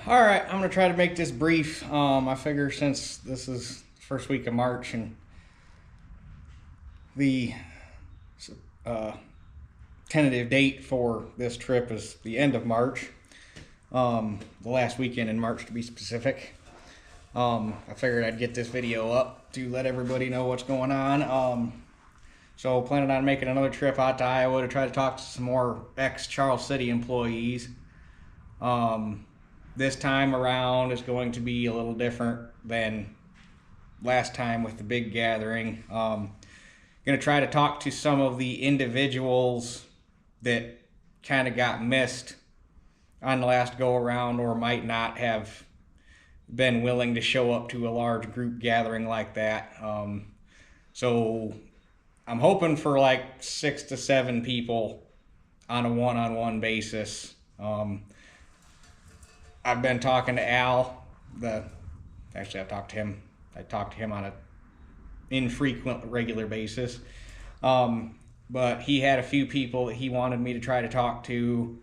All right, I'm gonna try to make this brief. I figure since this is first week of March and the uh, tentative date for this trip is the end of March, the last weekend in March to be specific. I figured I'd get this video up to let everybody know what's going on. So planning on making another trip out to Iowa to try to talk to some more ex-Charles City employees. This time around is going to be a little different than last time with the big gathering. Going to try to talk to some of the individuals that kind of got missed on the last go around or might not have been willing to show up to a large group gathering like that. So I'm hoping for like 6 to 7 people on a one-on-one basis. I've been talking to Al. Actually, I talked to him on an infrequent, regular basis. But he had a few people that he wanted me to try to talk to.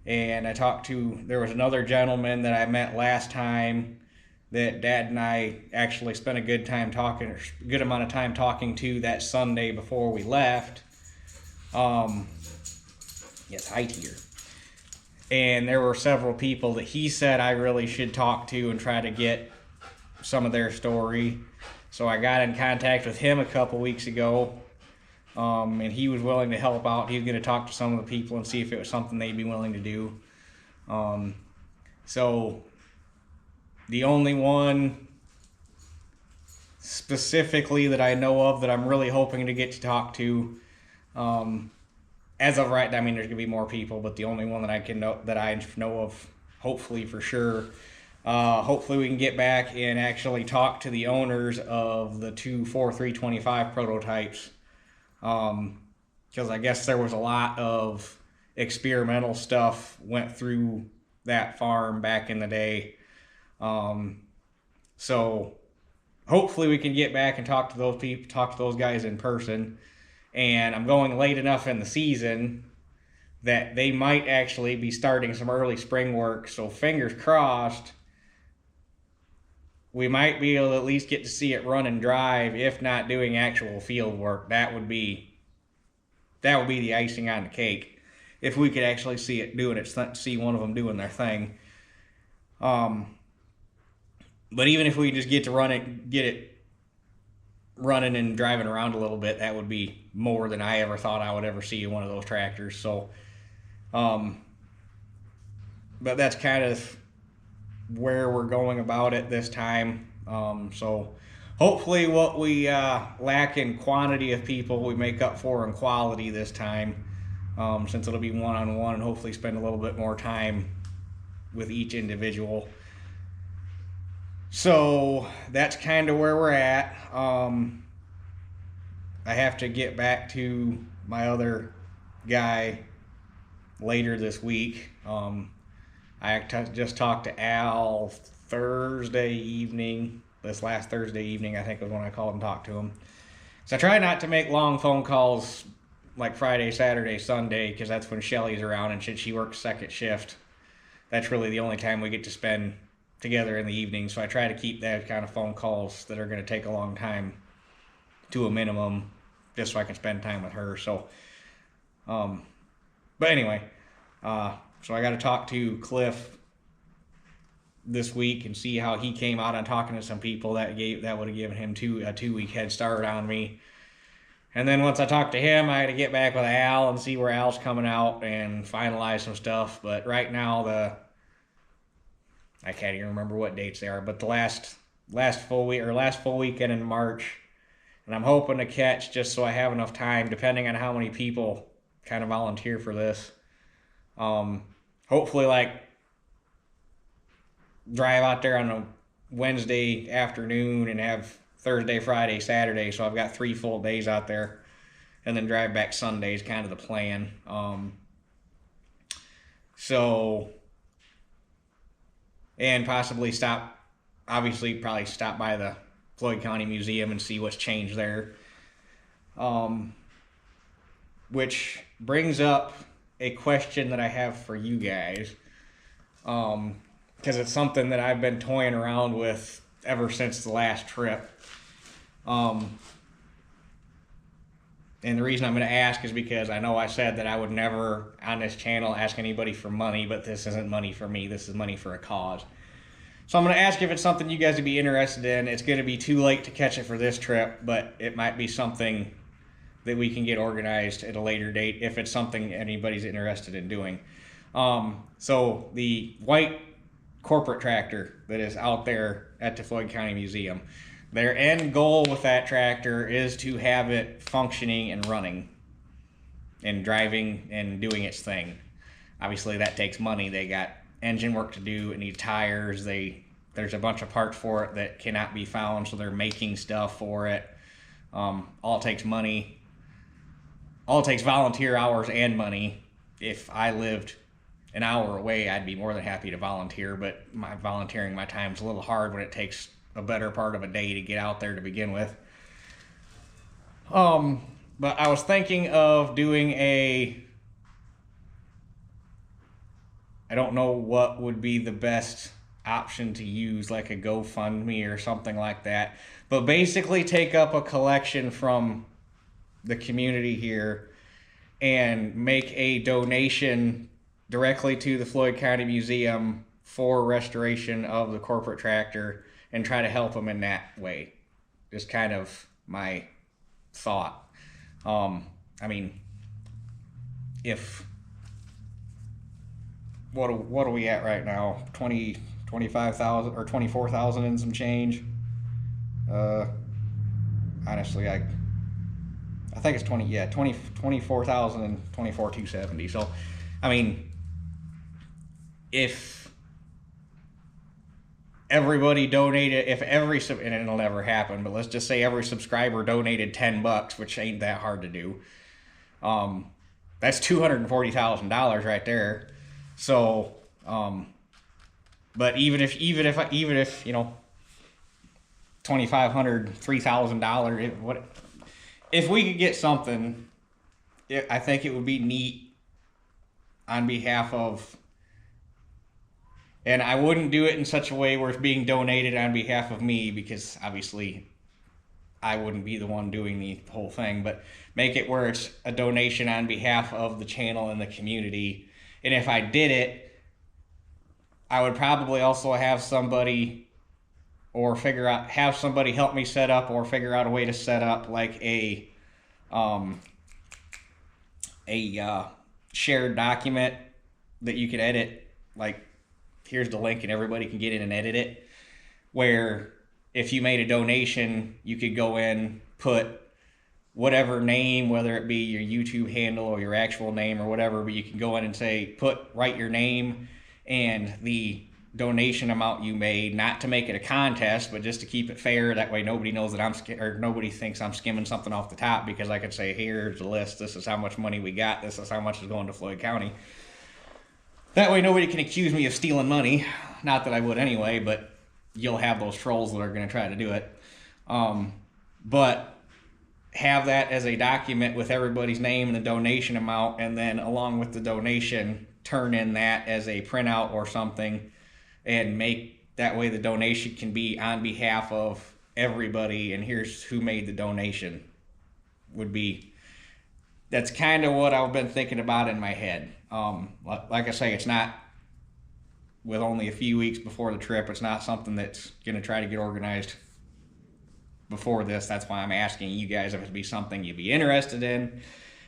And there was another gentleman that I met last time that Dad and I actually spent a good amount of time talking to that Sunday before we left. Yes, hi here. And there were several people that he said I really should talk to and try to get some of their story. So I got in contact with him a couple weeks ago, and he was willing to help out. He was going to talk to some of the people and see if it was something they'd be willing to do. So the only one specifically that I know of that I'm really hoping to get to talk to, as of right now, I mean, there's gonna be more people, but the only one that I know of, hopefully for sure. Hopefully we can get back and actually talk to the owners of the two 4.325 prototypes, because I guess there was a lot of experimental stuff went through that farm back in the day. So hopefully we can get back and talk to those guys in person. And I'm going late enough in the season that they might actually be starting some early spring work. So fingers crossed, we might be able to at least get to see it run and drive, if not doing actual field work. That would be the icing on the cake, if we could actually see one of them doing their thing. But even if we just get it running and driving around a little bit, that would be more than I ever thought I would ever see in one of those tractors. So, but that's kind of where we're going about it this time. So hopefully what we lack in quantity of people, we make up for in quality this time, since it'll be one-on-one, and hopefully spend a little bit more time with each individual. So that's kind of where we're at. I have to get back to my other guy later this week. Just talked to Al Thursday evening. This last Thursday evening, I think, was when I called and talked to him. So I try not to make long phone calls like Friday, Saturday, Sunday, because that's when Shelly's around, and she works second shift. That's really the only time we get to spend together in the evening. So I try to keep that kind of phone calls that are going to take a long time to a minimum, just so I can spend time with her. So, but anyway, so I got to talk to Cliff this week and see how he came out on talking to some people that would have given him a 2-week head start on me. And then once I talked to him, I had to get back with Al and see where Al's coming out and finalize some stuff. But right now, I can't even remember what dates they are, but the last full weekend in March, and I'm hoping to catch, just so I have enough time, depending on how many people kind of volunteer for this. Hopefully, like, drive out there on a Wednesday afternoon and have Thursday, Friday, Saturday, so I've got 3 full days out there, and then drive back Sunday is kind of the plan. And possibly probably stop by the Floyd County Museum and see what's changed there. Which brings up a question that I have for you guys. because it's something that I've been toying around with ever since the last trip. And the reason I'm going to ask is because I know I said that I would never on this channel ask anybody for money, but this isn't money for me. This is money for a cause. So I'm going to ask if it's something you guys would be interested in. It's going to be too late to catch it for this trip, but it might be something that we can get organized at a later date if it's something anybody's interested in doing. So the white corporate tractor that is out there at the Floyd County Museum, their end goal with that tractor is to have it functioning and running and driving and doing its thing. Obviously that takes money. They got engine work to do. It needs tires. There's a bunch of parts for it that cannot be found, so they're making stuff for it. All it takes money. All it takes volunteer hours and money. If I lived an hour away, I'd be more than happy to volunteer, but volunteering my time is a little hard when it takes a better part of a day to get out there to begin with. But I was thinking of doing I don't know what would be the best option to use, like a GoFundMe or something like that, but basically take up a collection from the community here and make a donation directly to the Floyd County Museum for restoration of the corporate tractor and try to help them in that way. Just kind of my thought. I mean, what are we at right now? 25,000 or 24,000 and some change. Honestly, I think it's 24,000 and 24,270. So, I mean, if everybody donated, and it'll never happen, but let's just say every subscriber donated $10, which ain't that hard to do. That's $240,000 right there. So, but even if you know, $2,500, $3,000, if we could get something, I think it would be neat on behalf of, and I wouldn't do it in such a way where it's being donated on behalf of me, because obviously I wouldn't be the one doing the whole thing, but make it where it's a donation on behalf of the channel and the community. And if I did it, I would probably also have somebody have somebody help me set up or figure out a way to set up like a shared document that you could edit. Like, here's the link and everybody can get in and edit it, where if you made a donation, you could go in, put whatever name, whether it be your YouTube handle or your actual name or whatever, but you can go in and say, write your name and the donation amount you made, not to make it a contest, but just to keep it fair. That way nobody knows that nobody thinks I'm skimming something off the top, because I could say, here's the list, this is how much money we got, this is how much is going to Floyd County. That way nobody can accuse me of stealing money. Not that I would anyway, but you'll have those trolls that are going to try to do it. But have that as a document with everybody's name and the donation amount, and then along with the donation, turn in that as a printout or something, and make that way the donation can be on behalf of everybody, and here's who made the donation. That's kind of what I've been thinking about in my head. Like I say, it's not, with only a few weeks before the trip, it's not something that's going to try to get organized before this. That's why I'm asking you guys if it'd be something you'd be interested in.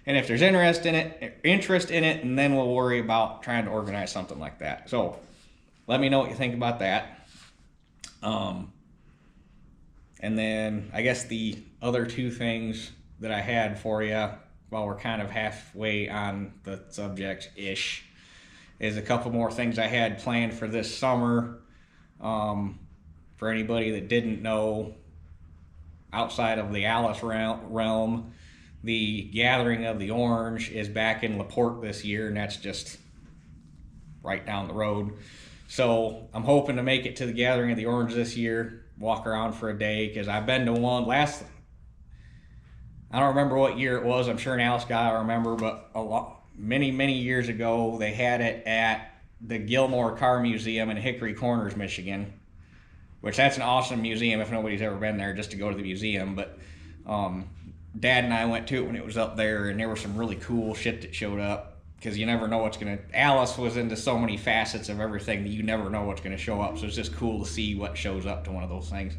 And if there's interest in it, and then we'll worry about trying to organize something like that. So let me know what you think about that. And then I guess the other two things that I had for you, while we're kind of halfway on the subject-ish, is a couple more things I had planned for this summer. For anybody that didn't know, outside of the Alice realm, the Gathering of the Orange is back in LaPorte this year, and that's just right down the road. So I'm hoping to make it to the Gathering of the Orange this year, walk around for a day, because I've been to one I don't remember what year it was. I'm sure an Alice guy will remember, but many years ago, they had it at the Gilmore Car Museum in Hickory Corners, Michigan, which that's an awesome museum if nobody's ever been there, just to go to the museum. But Dad and I went to it when it was up there, and there was some really cool shit that showed up, because you never know what's going to... Alice was into so many facets of everything that you never know what's going to show up, so it's just cool to see what shows up to one of those things.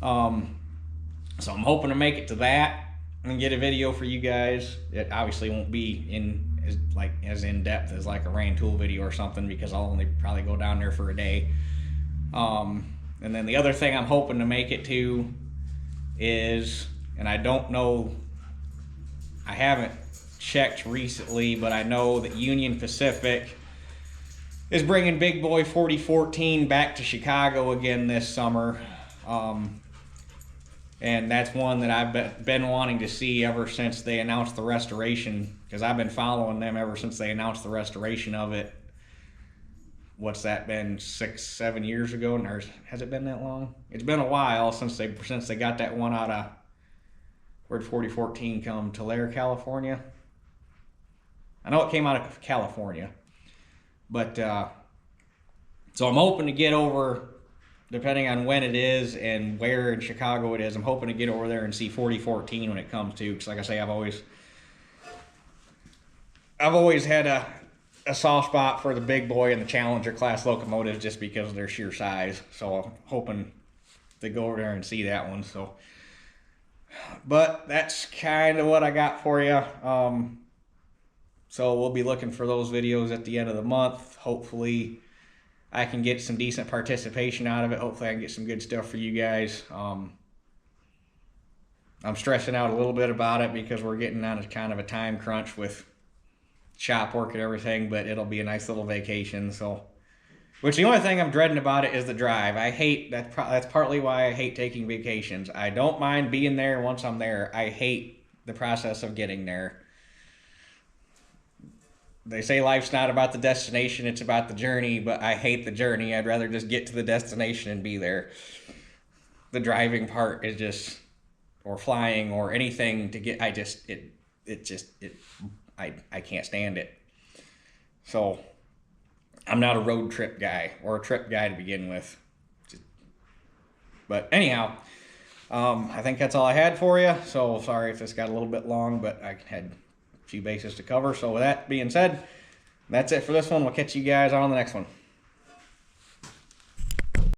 So I'm hoping to make it to that and get a video for you guys. It obviously won't be as in depth as like a Rantoul video or something, because I'll only probably go down there for a day. And then the other thing I'm hoping to make it to is, and I don't know, I haven't checked recently, but I know that Union Pacific is bringing Big Boy 4014 back to Chicago again this summer. And that's one that I've been wanting to see ever since they announced the restoration, because I've been following them ever since they announced the restoration of it. What's that been, 6-7 years ago? Or has it been that long? It's been a while since they got that one out of, where'd 4014 come? Tulare, California? I know it came out of California. But, so I'm hoping to get over, depending on when it is and where in Chicago it is, I'm hoping to get over there and see 4014 when it comes to, because like I say, I've always had a soft spot for the Big Boy and the Challenger class locomotives, just because of their sheer size. So I'm hoping to go over there and see that one. So, but that's kind of what I got for you. So we'll be looking for those videos at the end of the month. Hopefully I can get some decent participation out of it. Hopefully I can get some good stuff for you guys. I'm stressing out a little bit about it because we're getting on a kind of a time crunch with shop work and everything, but it'll be a nice little vacation. So, which the only thing I'm dreading about it is the drive. I hate that. That's partly why I hate taking vacations. I don't mind being there once I'm there. I hate the process of getting there. They say life's not about the destination, it's about the journey, but I hate the journey. I'd rather just get to the destination and be there. The driving part is just, or flying or anything to get, I can't stand it. So I'm not a road trip guy or a trip guy to begin with. But anyhow, I think that's all I had for you. So sorry if this got a little bit long, but I had few bases to cover. So with that being said, that's it for this one. We'll catch you guys on the next one.